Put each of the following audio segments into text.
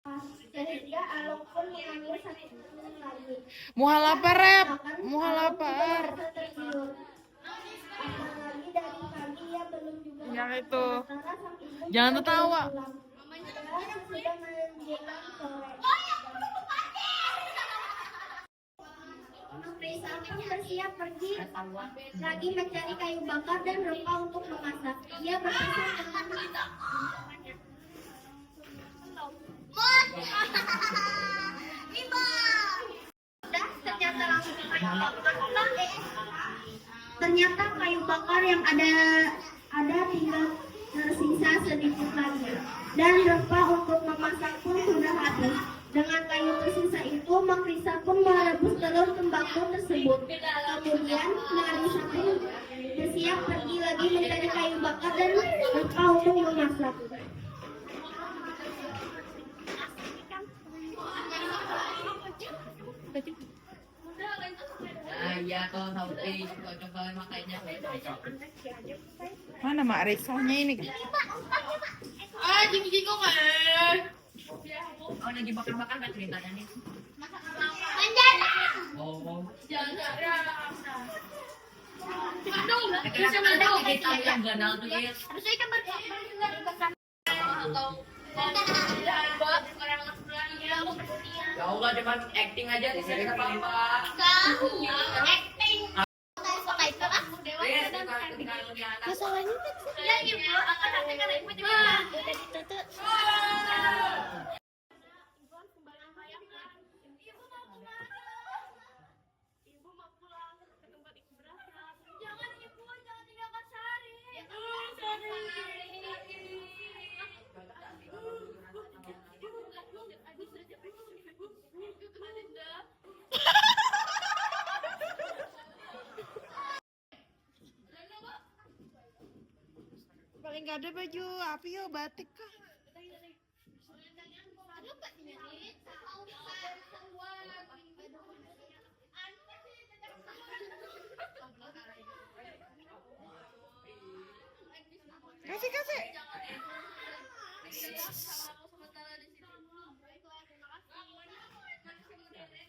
Sehingga Alok pun mengambil satu piring lagi. Muha lapar, Rep. Muha Alok lapar. juga merasa tergiur. Apalagi dari pagi ia belum juga Yang makan. itu. Sementara sang ibu Jangan juga tertawa. belum pulang. Padahal sudah menjelang sore. Risa pun bersiap pergi lagi mencari kayu bakar dan rempah untuk memasak. Ia berpesan dengan teman-temannya. Dan ternyata kayu bakar yang ada tinggal tersisa sedikit lagi. Dan rempah untuk memasak pun sudah habis. Dengan kayu tersisa itu, Mak Risa pun merebus telur tembakau tersebut. Kemudian, Mak Risa pun bersiap pergi lagi mencari kayu bakar dan rempah untuk memasak. Iya kalau sampai coba makanya. Mana Mak Risanya ini? Jinggo kan. Oh lagi bakar-bakar kan ceritanya nih. Oh. Yang ganal tuh ya. Harusnya kan berbakar. Ya Allah cuman acting aja di sini apa-apa. Acting. Masalahnya ya ibu akan nanti karena ibu juga udah ditutup. Ibu mau pulang ke tempat ibu berasal. Jangan ibu, jangan tinggalkan Sari. Paling gak ada baju apa ya, batik kah? Kasih.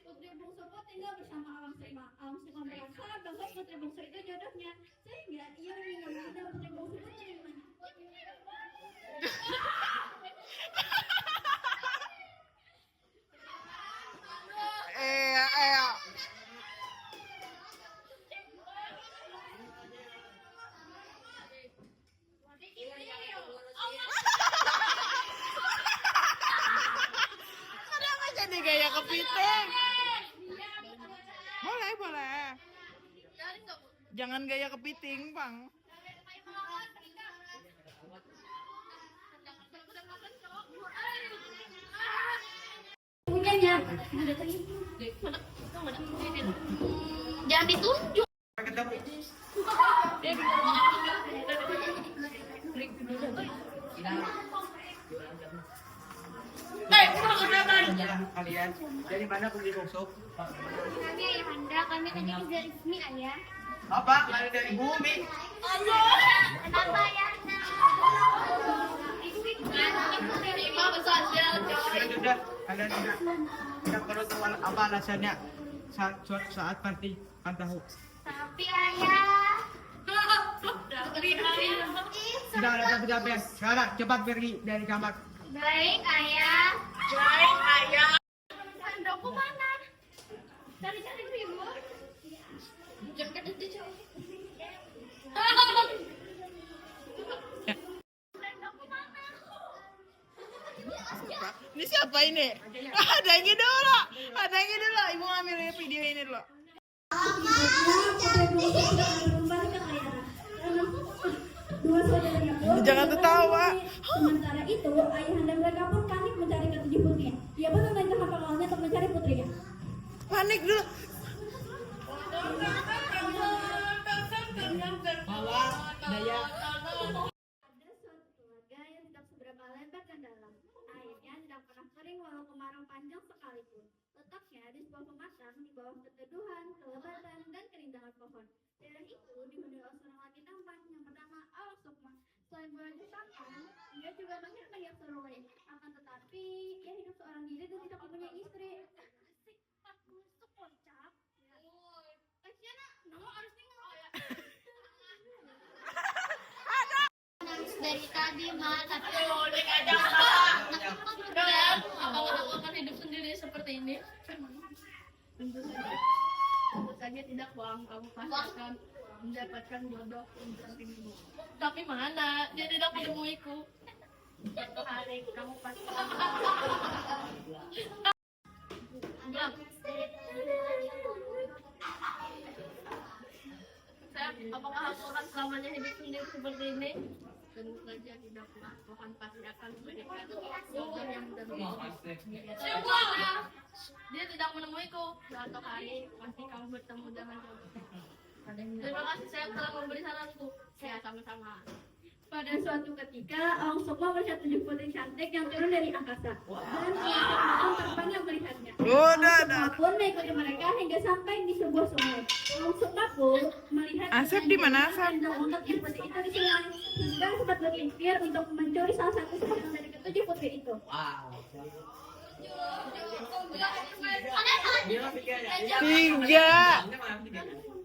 Putri Bungsu pun tinggal bersama Alam Sukma merasa bahwa Putri Bungsu itu jodohnya, sehingga ia meminta Putri Bungsu menerima. Kenapa jadi gaya kepiting? Boleh. Jangan gaya kepiting, Bang. Punyanya. Jangan ditunjuk. Kalian dari mana Putri Bungsu? Kami Ayahanda, kami rezeki dari bumi ayah. Apa? Lari dari bumi. Kenapa Ayahanda? Sudah, kalian tidak perlu tahu apa alasannya saat party pantahu. Tapi ayah. Sudah ada tapi sekarang cepat pergi dari kamar. Baik ayah. Sandokku mana? Cari ibu. Jangan itu cowok. Sandokku mana? Ini siapa ini? Ada yang dulu. Ibu ngambil video ini dulu. Jangan tertawa. Sementara itu, ayahanda mereka pun panik mencari ketujuh putrinya. Dia pun memerintahkan pengawalnya untuk mencari putrinya. Panik dulu. Bawa daya. Ada suatu keluarga yang tidak seberapa lebar dan dalam. Airnya tidak pernah kering walau kemarau panjang sekalipun. Letaknya di sebuah pematang di bawah keteduhan, kelebatan, dan kerindangan pohon. Daerah itu dihuni oleh seorang laki tampan yang bernama Alok Sukma. Selain baju tampan, Dia juga banyak seruan. Akan tetapi ia hidup seorang diri dan tidak mempunyai istri. Asik, masuk kocak. Kasihan, nama harus tinggal. Nangis dari tadi mah, tapi oleh aja. Apakah aku akan hidup sendiri seperti ini? Tentu saja tidak, Bang. Kamu pasti akan mendapatkan jodoh mendampingimu. Tapi mana? Dia tidak menemuiku. Suatu hari kamu pasti apakah aku akan selamanya hidup sendiri seperti ini? Tentu saja tidak, Tuhan pasti akan memberikan jodoh yang mendampingi. Dia tidak menemuiku. Suatu hari pasti kamu bertemu dengan jodoh. Terima kasih sayang telah memberi saranku. Ya, sama-sama. Pada suatu ketika, Ong Sukma melihat 7 putri cantik yang turun dari angkasa. Dan ia terpanggil melihatnya. Udah. Sukma pun mengikuti mereka hingga sampai di sebuah sungai. Ong Sukma pun melihat Asep di mana, Asep? untuk yang putri itu di sungai. Hingga sempat berpikir untuk mencuri salah satu sepasang dari ke-7 putri itu. Tiga.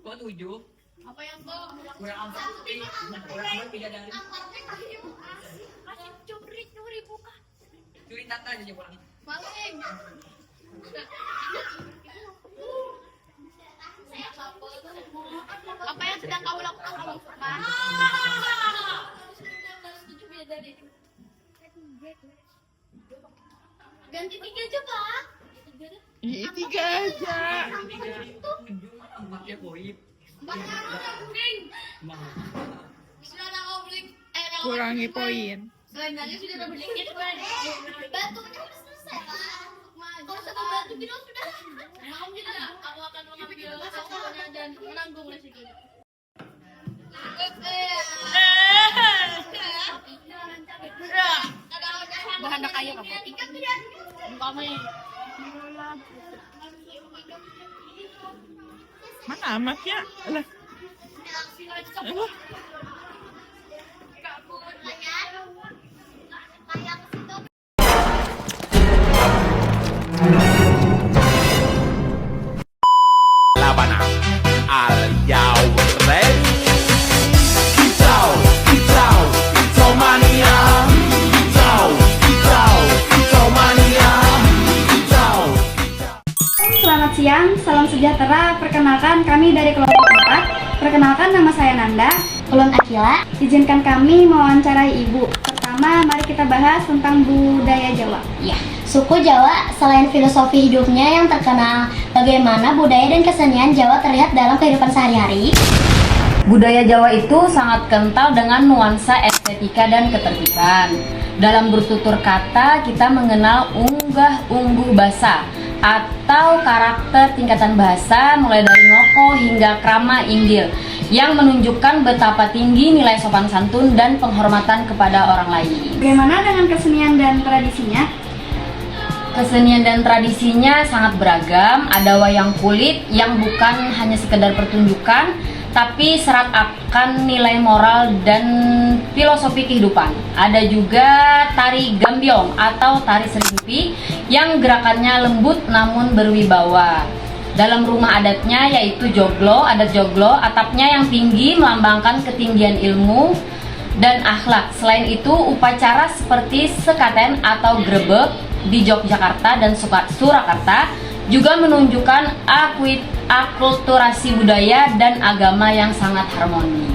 Kok 7? Apa yang kau Kurang amat bidadari. curi buka Curi tata aja pulang. maling? Apa yang sedang kau lakukan, kamu suka? Ganti 3 aja, Pak. Ih, 3 aja. Empatnya koip. Sudah ada oblik. Kurangi poin. Selendangnya sudah ada berdikit, batunya udah selesai, Pak. Kalau satu batu bilang sudah. Mau tidak? Aku akan mengambil resikonya dan menanggung resikonya. Bahan kayu kamu. Kamu yang Mana amatnya? Alah. Alah. Labanah Al-Yaw Ready Kicau, kicau, kicau mania Kicau, kicau, kicau mania Kicau, kicau Selamat siang, salam sejahtera. Perkenalkan kami dari kelompok 4. Perkenalkan nama saya Nanda. Ulun Akila. Izinkan kami mewawancarai Ibu. Pertama, mari kita bahas tentang budaya Jawa. Ya, suku Jawa selain filosofi hidupnya yang terkenal, bagaimana budaya dan kesenian Jawa terlihat dalam kehidupan sehari-hari? Budaya Jawa itu sangat kental dengan nuansa estetika dan ketertiban. Dalam bertutur kata, kita mengenal unggah-ungguh basa atau karakter tingkatan bahasa mulai dari ngoko hingga krama inggil yang menunjukkan betapa tinggi nilai sopan santun dan penghormatan kepada orang lain. Bagaimana dengan kesenian dan tradisinya? Kesenian dan tradisinya sangat beragam. Ada wayang kulit yang bukan hanya sekedar pertunjukan, tapi serat akan nilai moral dan filosofi kehidupan. Ada juga tari gambyong atau tari serimpi yang gerakannya lembut namun berwibawa. Dalam rumah adatnya yaitu joglo, adat joglo, atapnya yang tinggi melambangkan ketinggian ilmu dan akhlak. Selain itu, upacara seperti sekaten atau grebek di Yogyakarta dan Surakarta juga menunjukkan akulturasi budaya dan agama yang sangat harmonis.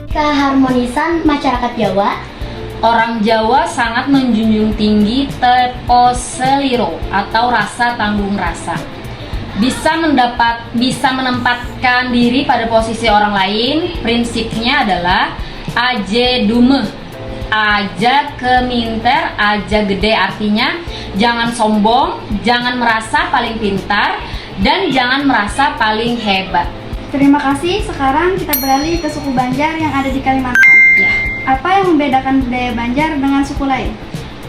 Keharmonisan masyarakat Jawa. Orang Jawa sangat menjunjung tinggi teposeliro atau rasa tanggung rasa. Bisa menempatkan diri pada posisi orang lain. Prinsipnya adalah aje dumeh, aja keminter, aja gede, artinya jangan sombong, jangan merasa paling pintar, dan jangan merasa paling hebat. Terima kasih. Sekarang kita beralih ke suku Banjar yang ada di Kalimantan. Ya. Apa yang membedakan budaya Banjar dengan suku lain?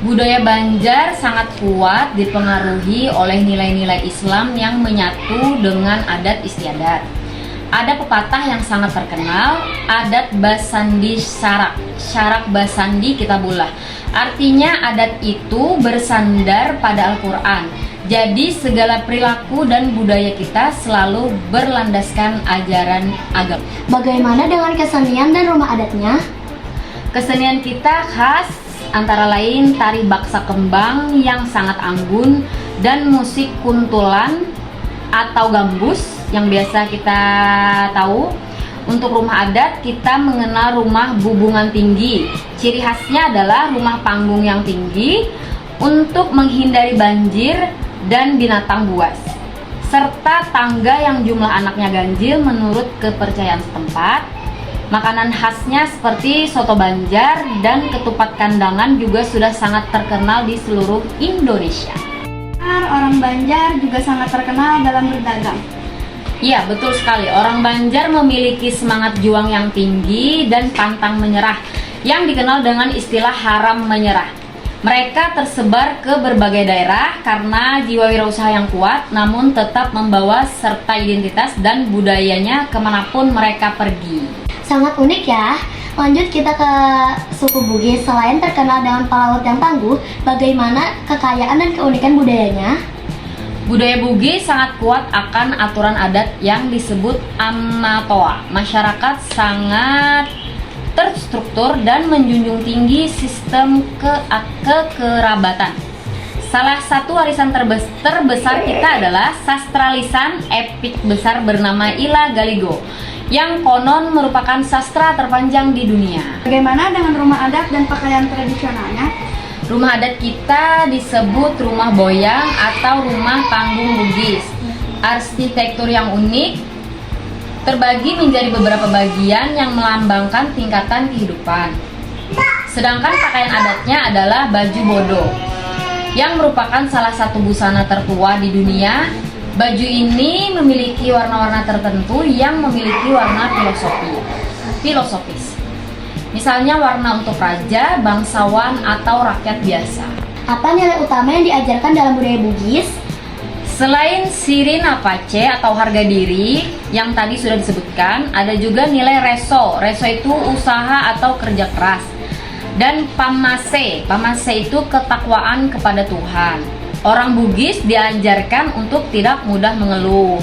Budaya Banjar sangat kuat dipengaruhi oleh nilai-nilai Islam yang menyatu dengan adat istiadat. Ada pepatah yang sangat terkenal, adat basandi syarak, syarak basandi kitabullah. Artinya adat itu bersandar pada Al-Quran. Jadi segala perilaku dan budaya kita selalu berlandaskan ajaran agama. Bagaimana dengan kesenian dan rumah adatnya? Kesenian kita khas antara lain tari baksa kembang yang sangat anggun dan musik kuntulan atau gambus yang biasa kita tahu. Untuk rumah adat kita mengenal rumah bubungan tinggi. Ciri khasnya adalah rumah panggung yang tinggi untuk menghindari banjir dan binatang buas, serta tangga yang jumlah anaknya ganjil menurut kepercayaan setempat. Makanan khasnya seperti soto Banjar dan ketupat kandangan juga sudah sangat terkenal di seluruh Indonesia. Orang Banjar juga sangat terkenal dalam berdagang. Iya, betul sekali. Orang Banjar memiliki semangat juang yang tinggi dan pantang menyerah, yang dikenal dengan istilah haram menyerah. Mereka tersebar ke berbagai daerah karena jiwa wirausaha yang kuat, namun tetap membawa serta identitas dan budayanya kemanapun mereka pergi. Sangat unik ya. Lanjut kita ke suku Bugis. Selain terkenal dengan palaut yang tangguh, bagaimana kekayaan dan keunikan budayanya? Budaya Bugis sangat kuat akan aturan adat yang disebut amatoa. Masyarakat sangat terstruktur dan menjunjung tinggi sistem kekerabatan. Salah satu warisan terbesar kita adalah sastra lisan epik besar bernama Ila Galigo, yang konon merupakan sastra terpanjang di dunia. Bagaimana dengan rumah adat dan pakaian tradisionalnya? Rumah adat kita disebut rumah boyang atau rumah panggung Bugis. Arsitektur yang unik terbagi menjadi beberapa bagian yang melambangkan tingkatan kehidupan. Sedangkan pakaian adatnya adalah baju bodo, yang merupakan salah satu busana tertua di dunia. Baju ini memiliki warna-warna tertentu yang memiliki warna filosofis. Misalnya warna untuk raja, bangsawan, atau rakyat biasa. Apa nilai utama yang diajarkan dalam budaya Bugis? Selain sirina pace atau harga diri yang tadi sudah disebutkan, ada juga nilai reso. Reso itu usaha atau kerja keras. Dan pamase. Pamase itu ketakwaan kepada Tuhan. Orang Bugis diajarkan untuk tidak mudah mengeluh,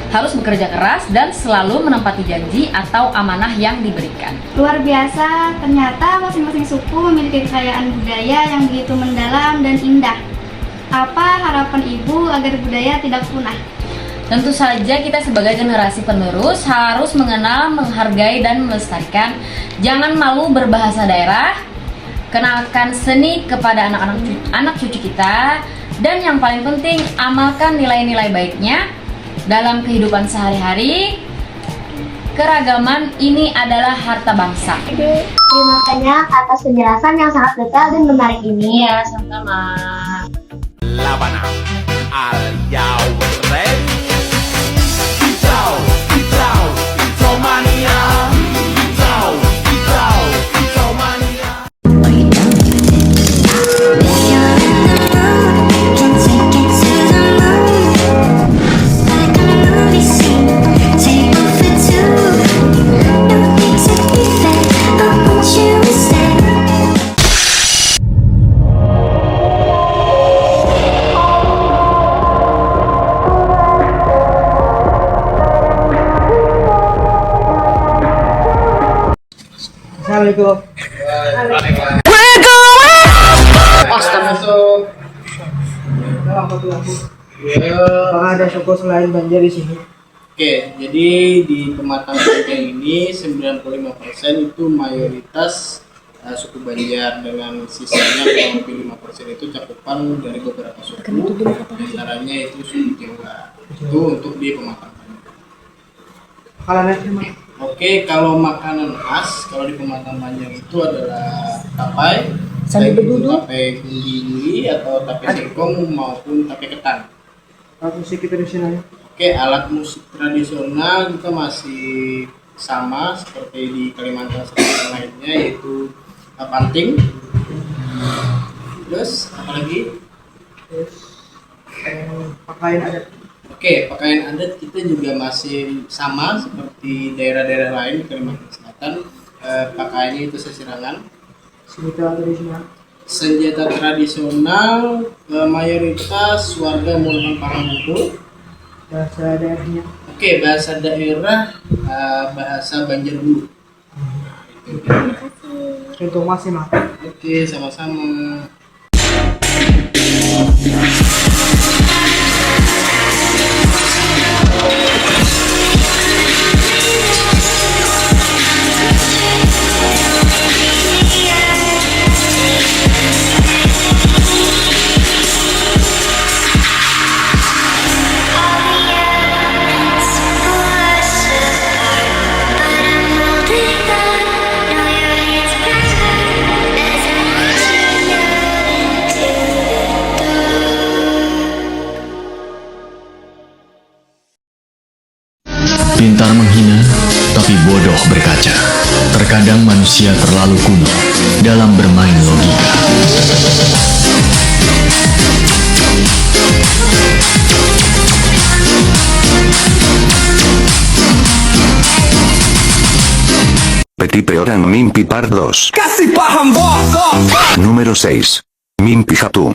harus bekerja keras dan selalu menepati janji atau amanah yang diberikan. Luar biasa, ternyata masing-masing suku memiliki kekayaan budaya yang begitu mendalam dan indah. Apa harapan Ibu agar budaya tidak punah? Tentu saja kita sebagai generasi penerus harus mengenal, menghargai, dan melestarikan. Jangan malu berbahasa daerah, kenalkan seni kepada anak cucu kita, dan yang paling penting, amalkan nilai-nilai baiknya dalam kehidupan sehari-hari. Keragaman ini adalah harta bangsa. Terima banyak atas penjelasan yang sangat detail dan menarik ini. Iya, sama-sama. Labana, are you ready? Kicau, kicau, kicau mania. Kicau, kicau, kicau mania. Assalamualaikum. Apakah ada suku selain Banjar di sini? Oke, jadi di Pematang Panjang ini 95% itu mayoritas suku Banjar, dengan sisanya kurang lebih 5% itu cakupan dari beberapa suku. Antaranya itu suku Jawa. Itu untuk di Pematang Panjang. Oke, kalau makanan khas kalau di Pematang Panjang itu adalah tapai, tape kundi atau tape singkong maupun tape ketan. Alat musik tradisionalnya? Oke, alat musik tradisional kita masih sama seperti di Kalimantan Selatan lainnya, yaitu panting. Terus apa lagi? Pakaian adat. Oke, pakaian adat kita juga masih sama seperti daerah-daerah lain di Kalimantan Selatan. Pakaiannya itu sesirangan. Senjata tradisional mayoritas warga menggunakan parang bukul. Bahasa daerahnya. Oke, bahasa daerah bahasa Banjarbaru. Contoh masih mah. Oke, sama-sama. Pintar menghina, tapi bodoh berkaca. Terkadang manusia terlalu kuno dalam bermain logika. Petit Orang Mimpi Part 2. Kasih paham bos. Número 6. Mimpi Hatu.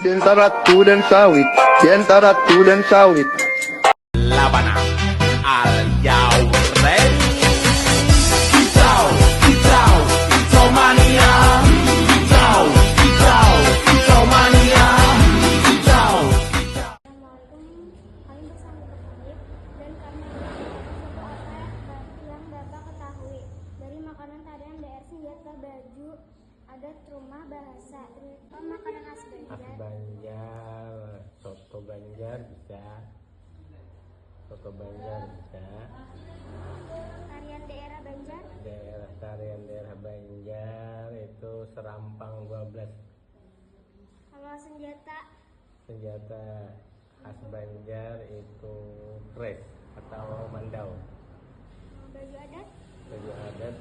Diantara ratu dan sawit, diantara ratu dan sawit. Labana al Yaurel. Pitau, pitau, pitau mania. Pitau, pitau, pitau mania. Pitau. Kami bersama bertanya dan karena suku apa yang Bapak ketahui dari makanan tarian daerah senjata baju adat rumah bahasa makanan khas Banjar. Banjar, soto Banjar bisa. Soto Banjar bisa. Tarian daerah Banjar. Tarian daerah Banjar itu serampang 12. Kalau senjata Senjata khas Banjar itu kres atau mandau. baju adat Baju adat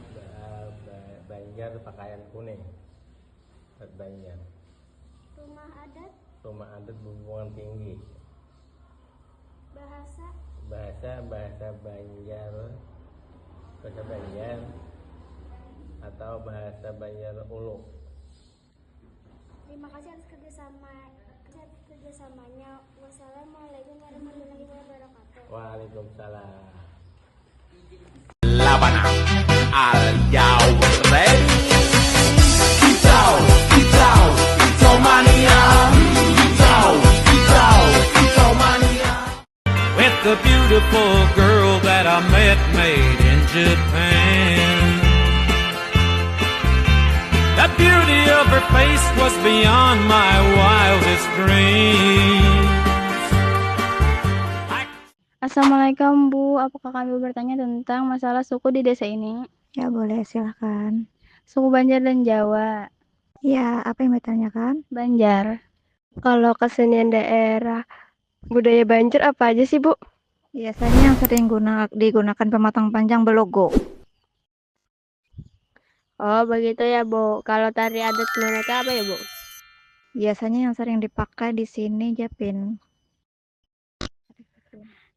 Banjar pakaian kuning. Adat Banjar. rumah adat Rumah adat berhubungan tinggi. bahasa Bahasa Banjar. Bahasa Banjar atau bahasa Banjar Ulu. terima kasih atas kerjasamanya. Wassalamualaikum warahmatullahi wabarakatuh. Waalaikumsalam. Labana al Yaurel. Pitau, pitau, pitau mania. Pitau, pitau, pitau mania. With the beautiful girl that I met made in Japan. The beauty of her face was beyond my wildest dreams. Assalamualaikum Bu, apakah kami bertanya tentang masalah suku di desa ini? Ya boleh, silahkan. Suku Banjar dan Jawa. Ya, apa yang ditanyakan? Banjar. Kalau kesenian daerah budaya Banjar apa aja sih Bu? Biasanya yang sering digunakan pematang panjang belogo. Oh begitu ya Bu. Kalau tari adat mereka apa ya Bu? Biasanya yang sering dipakai di sini japin.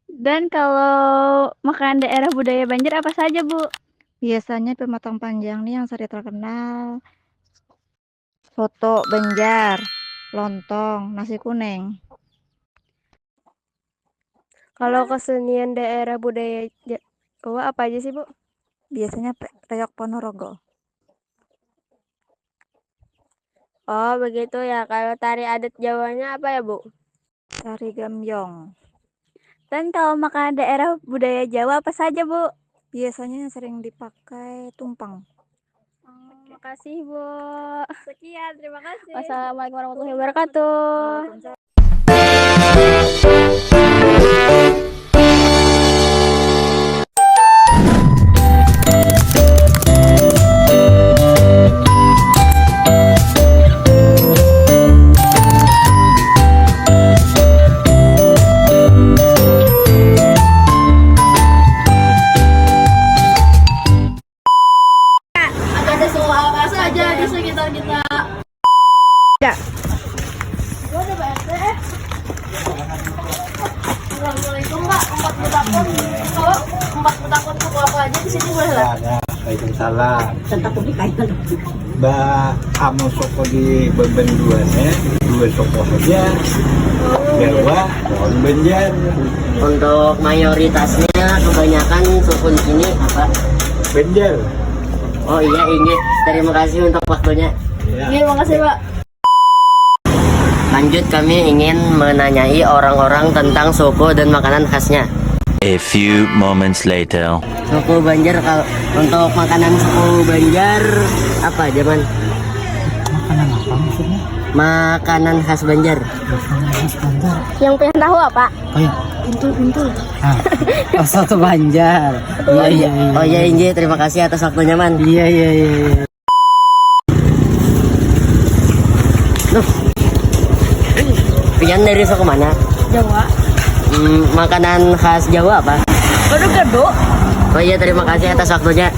Dan kalau makanan daerah budaya Banjar apa saja Bu? Biasanya pematang panjang nih yang sering terkenal. Soto Banjar, lontong, nasi kuning. Kalau kesenian daerah budaya Jawa apa aja sih Bu? Biasanya reok Ponorogo. Oh, begitu ya. Kalau tari adat Jawanya apa ya, Bu? Tari gambyong. Dan kalau makanan daerah budaya Jawa apa saja, Bu? Biasanya yang sering dipakai tumpang. Makasih, Bu. Sekian, terima kasih. Wassalamualaikum warahmatullahi wabarakatuh. Ada soal apa saja di sekitar kita. Ya. Gua ada BRT. Assalamualaikum, Pak. Empat butakon. Kalau empat butakon suku apa aja di sini boleh lah? Waalaikumsalam. Bah, kamu soko di Beben dua soko aja. Jawa, pohon Banjar. Untuk mayoritasnya kebanyakan suku di sini apa? Banjar. Oh iya, ini terima kasih untuk waktunya. Terima kasih, Pak. Lanjut, kami ingin menanyai orang-orang tentang suku dan makanan khasnya. A few moments later. Suku Banjar, kalau untuk makanan suku Banjar apa aja, Man? Makanan apa maksudnya? Makanan khas Banjar. Makanan khas Banjar. Yang pengen tahu apa? Oh ya. Pintu. Oh, soto Banjar. Iya. Oh iya, Inji, terima kasih atas waktunya, Man. Iya. Duh. Pian dari suku mana? Jawa. Makanan khas Jawa apa? Gado-gado. Oh iya, terima kasih atas waktunya.